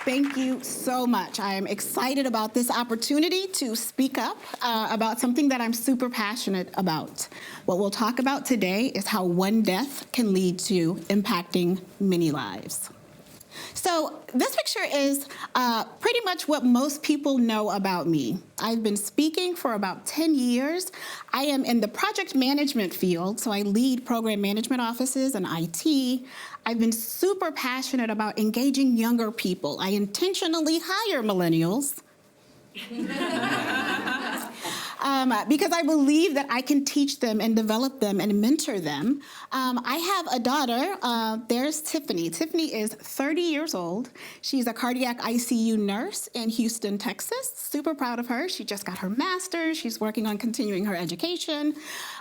Thank you so much. I am excited about this opportunity to speak up about something that I'm super passionate about. What we'll talk about today is how one death can lead to impacting many lives. So this picture is pretty much what most people know about me. I've been speaking for about 10 years. I am in the project management field, so I lead program management offices and IT. I've been super passionate about engaging younger people. I intentionally hire millennials because I believe that I can teach them and develop them and mentor them. I have a daughter. There's Tiffany. Tiffany is 30 years old. She's a cardiac ICU nurse in Houston, Texas. Super proud of her. She just got her master's. She's working on continuing her education.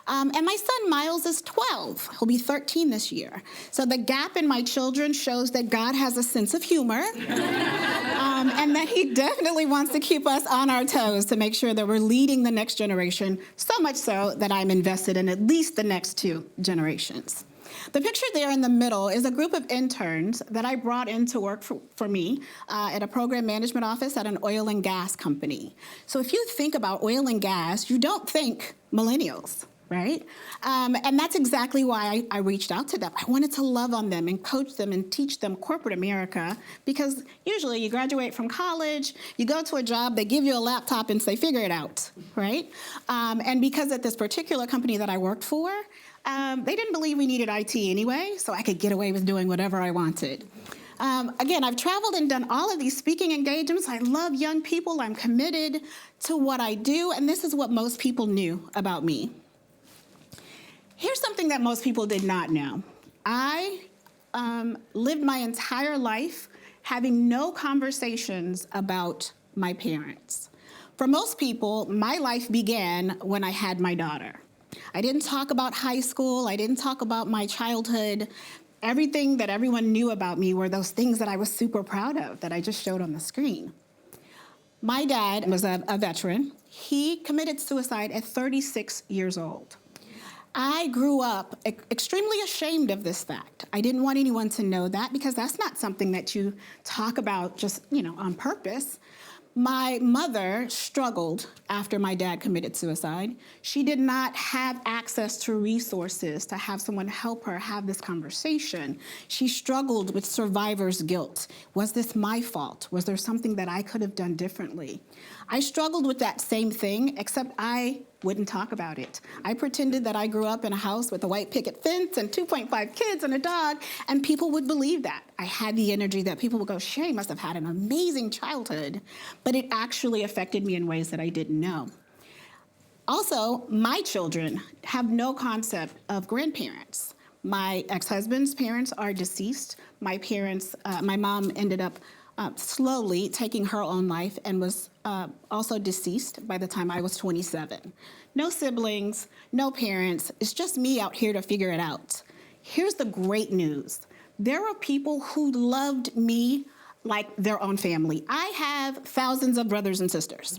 And my son, Miles, is 12. He'll be 13 this year. So the gap in my children shows that God has a sense of humor and that he definitely wants to keep us on our toes to make sure that we're leading the next generation, so much so that I'm invested in at least the next 2 generations. The picture there in the middle is a group of interns that I brought in to work for me at a program management office at an oil and gas company. So if you think about oil and gas, you don't think millennials, right? And that's exactly why I reached out to them. I wanted to love on them and coach them and teach them corporate America, because usually you graduate from college, you go to a job, they give you a laptop and say, figure it out, right? And because at this particular company that I worked for, they didn't believe we needed IT anyway, so I could get away with doing whatever I wanted. Again, I've traveled and done all of these speaking engagements. I love young people. I'm committed to what I do, and this is what most people knew about me. Here's something that most people did not know. I lived my entire life having no conversations about my parents. For most people, my life began when I had my daughter. I didn't talk about high school. I didn't talk about my childhood. Everything that everyone knew about me were those things that I was super proud of that I just showed on the screen. My dad was a veteran. He committed suicide at 36 years old. I grew up extremely ashamed of this fact. I didn't want anyone to know that, because that's not something that you talk about just, on purpose. My mother struggled after my dad committed suicide. She did not have access to resources to have someone help her have this conversation. She struggled with survivor's guilt. Was this my fault? Was there something that I could have done differently? I struggled with that same thing, except I wouldn't talk about it. I pretended that I grew up in a house with a white picket fence and 2.5 kids and a dog, and people would believe that. I had the energy that people would go, Sherry must have had an amazing childhood, but it actually affected me in ways that I didn't know. Also, my children have no concept of grandparents. My ex-husband's parents are deceased. My mom ended up slowly taking her own life and was also deceased by the time I was 27. No siblings, no parents. It's just me out here to figure it out. Here's the great news. There are people who loved me like their own family. I have thousands of brothers and sisters.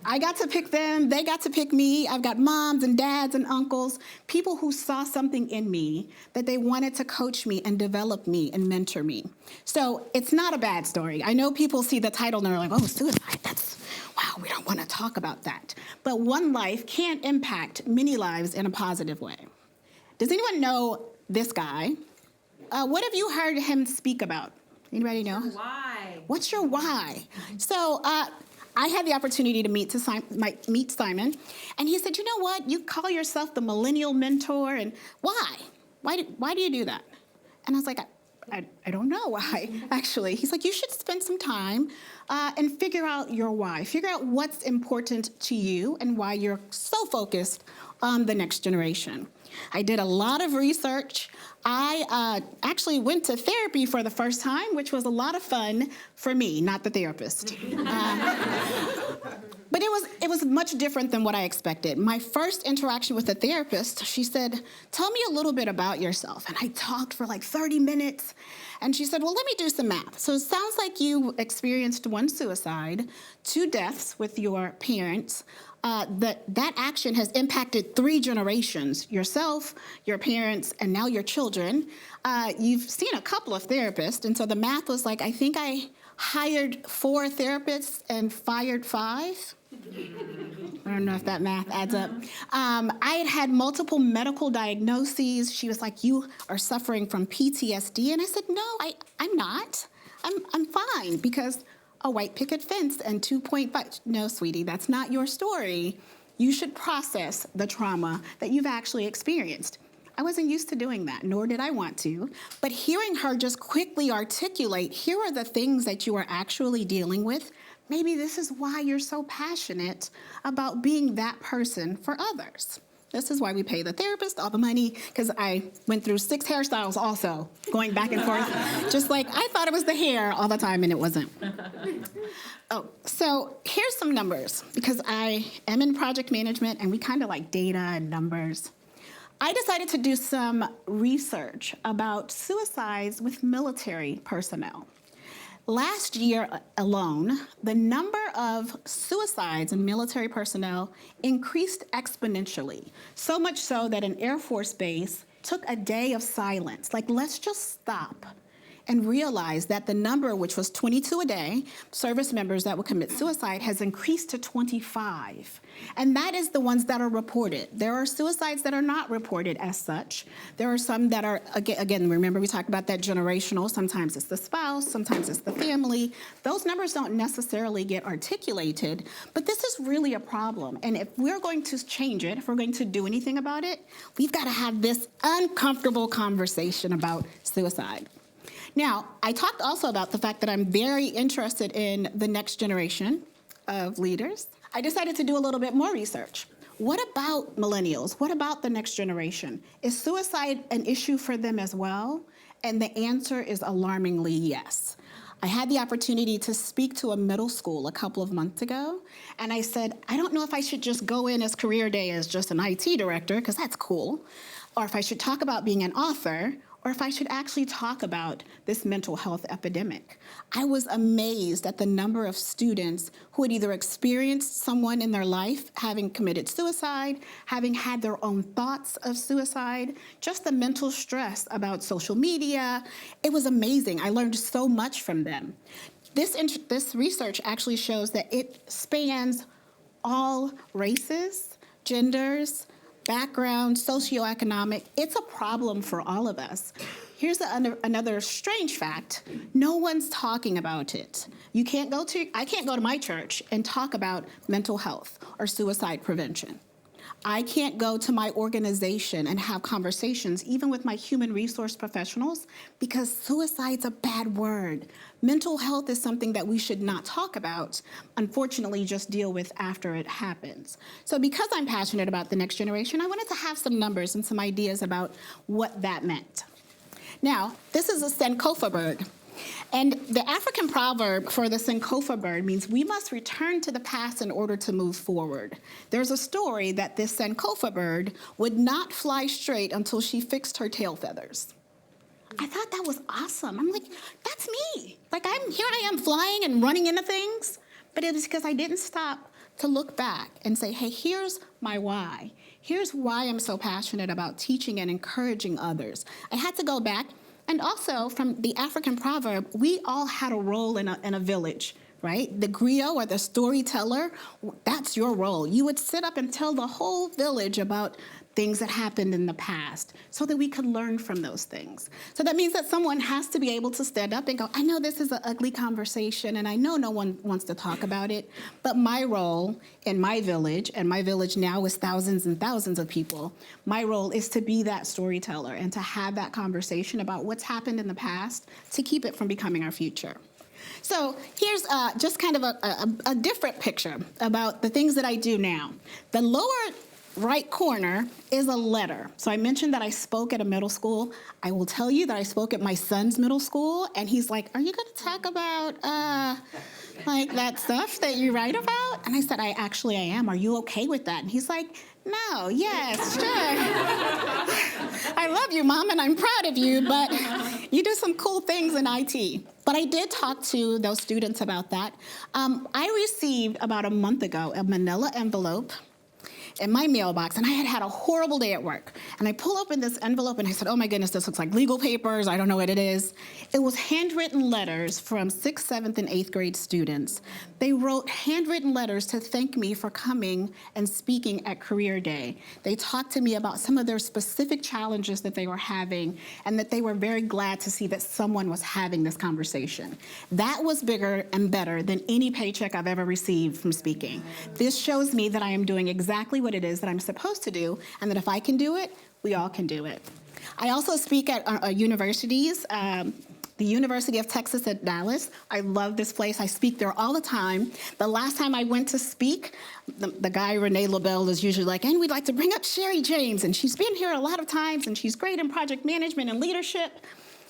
I got to pick them, they got to pick me. I've got moms and dads and uncles, people who saw something in me that they wanted to coach me and develop me and mentor me. So it's not a bad story. I know people see the title and they're like, oh, suicide, wow, we don't want to talk about that. But one life can impact many lives in a positive way. Does anyone know this guy? What have you heard him speak about? Anybody know? Why? What's your why? So I had the opportunity to meet Simon, and he said, you know what? You call yourself the millennial mentor, and why? Why do you do that? And I was like, I don't know why, actually. He's like, you should spend some time and figure out your why. Figure out what's important to you and why you're so focused on the next generation. I did a lot of research. I actually went to therapy for the first time, which was a lot of fun for me, not the therapist. But it was much different than what I expected. My first interaction with the therapist, she said, tell me a little bit about yourself. And I talked for like 30 minutes. And she said, well, let me do some math. So it sounds like you experienced 1 suicide, 2 deaths with your parents. That action has impacted 3 generations, yourself, your parents, and now your children. You've seen a couple of therapists, and so the math was like, I think I hired 4 therapists and fired 5. I don't know if that math adds up. I had multiple medical diagnoses. She was like, "You are suffering from PTSD." And I said, "No, I'm not. I'm fine because a white picket fence and 2.5. No, sweetie, that's not your story. You should process the trauma that you've actually experienced." I wasn't used to doing that, nor did I want to. But hearing her just quickly articulate, here are the things that you are actually dealing with. Maybe this is why you're so passionate about being that person for others. This is why we pay the therapist all the money, because I went through 6 hairstyles also, going back and forth. Just like, I thought it was the hair all the time, and it wasn't. Oh, so here's some numbers, because I am in project management, and we kind of like data and numbers. I decided to do some research about suicides with military personnel. Last year alone, the number of suicides in military personnel increased exponentially, so much so that an Air Force base took a day of silence, like, let's just stop and realize that the number, which was 22 a day, service members that would commit suicide, has increased to 25. And that is the ones that are reported. There are suicides that are not reported as such. There are some that are, again, remember we talked about that generational. Sometimes it's the spouse, sometimes it's the family. Those numbers don't necessarily get articulated, but this is really a problem. And if we're going to change it, if we're going to do anything about it, we've got to have this uncomfortable conversation about suicide. Now, I talked also about the fact that I'm very interested in the next generation of leaders. I decided to do a little bit more research. What about millennials? What about the next generation? Is suicide an issue for them as well? And the answer is alarmingly yes. I had the opportunity to speak to a middle school a couple of months ago, and I said, I don't know if I should just go in as career day as just an IT director, because that's cool, or if I should talk about being an author, or if I should actually talk about this mental health epidemic. I was amazed at the number of students who had either experienced someone in their life having committed suicide, having had their own thoughts of suicide, just the mental stress about social media. It was amazing. I learned so much from them. This research actually shows that it spans all races, genders, background, socioeconomic. It's a problem for all of us. Here's another strange fact. No one's talking about it. I can't go to my church and talk about mental health or suicide prevention. I can't go to my organization and have conversations, even with my human resource professionals, because suicide's a bad word. Mental health is something that we should not talk about, unfortunately just deal with after it happens. So because I'm passionate about the next generation, I wanted to have some numbers and some ideas about what that meant. Now, this is a Sankofa bird. And the African proverb for the Sankofa bird means we must return to the past in order to move forward. There's a story that this Sankofa bird would not fly straight until she fixed her tail feathers. I thought that was awesome. I'm like, that's me. Like, here I am flying and running into things. But it was because I didn't stop to look back and say, hey, here's my why. Here's why I'm so passionate about teaching and encouraging others. I had to go back. And also, from the African proverb, we all had a role in a village, right? The griot or the storyteller, that's your role. You would sit up and tell the whole village about things that happened in the past so that we could learn from those things. So that means that someone has to be able to stand up and go, I know this is an ugly conversation, and I know no one wants to talk about it, but my role in my village, and my village now is thousands and thousands of people, my role is to be that storyteller and to have that conversation about what's happened in the past to keep it from becoming our future. So here's just kind of a different picture about the things that I do now. The lower right corner is a letter. So I mentioned that I spoke at a middle school. I will tell you that I spoke at my son's middle school, and he's like, are you going to talk about like that stuff that you write about? And I said, I am. Are you okay with that? And he's like, no, yes, sure. I love you, Mom, and I'm proud of you, but you do some cool things in IT. But I did talk to those students about that. I received about a month ago a manila envelope. in my mailbox, and I had had a horrible day at work. And I pull open this envelope, and I said, oh my goodness, this looks like legal papers. I don't know what it is. It was handwritten letters from 6th, 7th, and 8th grade students. They wrote handwritten letters to thank me for coming and speaking at Career Day. They talked to me about some of their specific challenges that they were having, and that they were very glad to see that someone was having this conversation. That was bigger and better than any paycheck I've ever received from speaking. This shows me that I am doing exactly what it is that I'm supposed to do, and that if I can do it, we all can do it. I also speak at universities. The University of Texas at Dallas. I love this place. I speak there all the time. The last time I went to speak, the guy, Renee LaBelle, is usually like, and we'd like to bring up Sherry James, and she's been here a lot of times, and she's great in project management and leadership.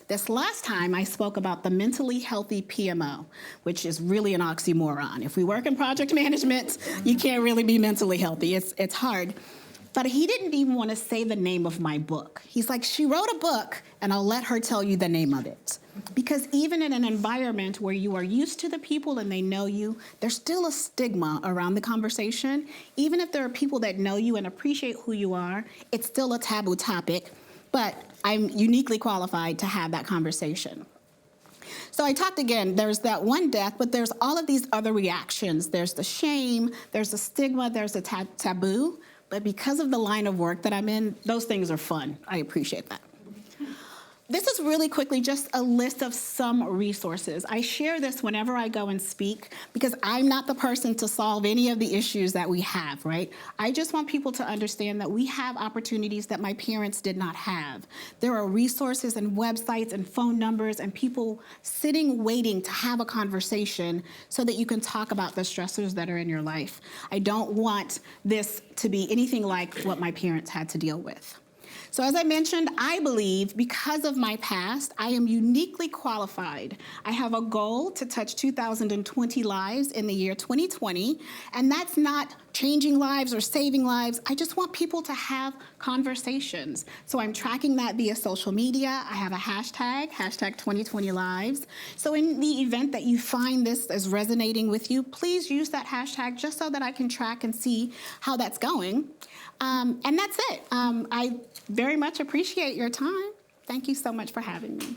This last time I spoke about the mentally healthy PMO, which is really an oxymoron. If we work in project management, you can't really be mentally healthy. It's hard. But he didn't even want to say the name of my book. He's like, she wrote a book, and I'll let her tell you the name of it. Because even in an environment where you are used to the people and they know you, there's still a stigma around the conversation. Even if there are people that know you and appreciate who you are, it's still a taboo topic. But I'm uniquely qualified to have that conversation. So I talked again, there's that one death, but there's all of these other reactions. There's the shame, there's the stigma, there's the taboo. But because of the line of work that I'm in, those things are fun. I appreciate that. This is really quickly just a list of some resources. I share this whenever I go and speak because I'm not the person to solve any of the issues that we have, right? I just want people to understand that we have opportunities that my parents did not have. There are resources and websites and phone numbers and people sitting waiting to have a conversation so that you can talk about the stressors that are in your life. I don't want this to be anything like what my parents had to deal with. So as I mentioned, I believe because of my past, I am uniquely qualified. I have a goal to touch 2,020 lives in the year 2020, and that's not changing lives or saving lives. I just want people to have conversations. So I'm tracking that via social media. I have a hashtag 2020lives. So in the event that you find this as resonating with you, please use that hashtag just so that I can track and see how that's going. And that's it. I very much appreciate your time. Thank you so much for having me.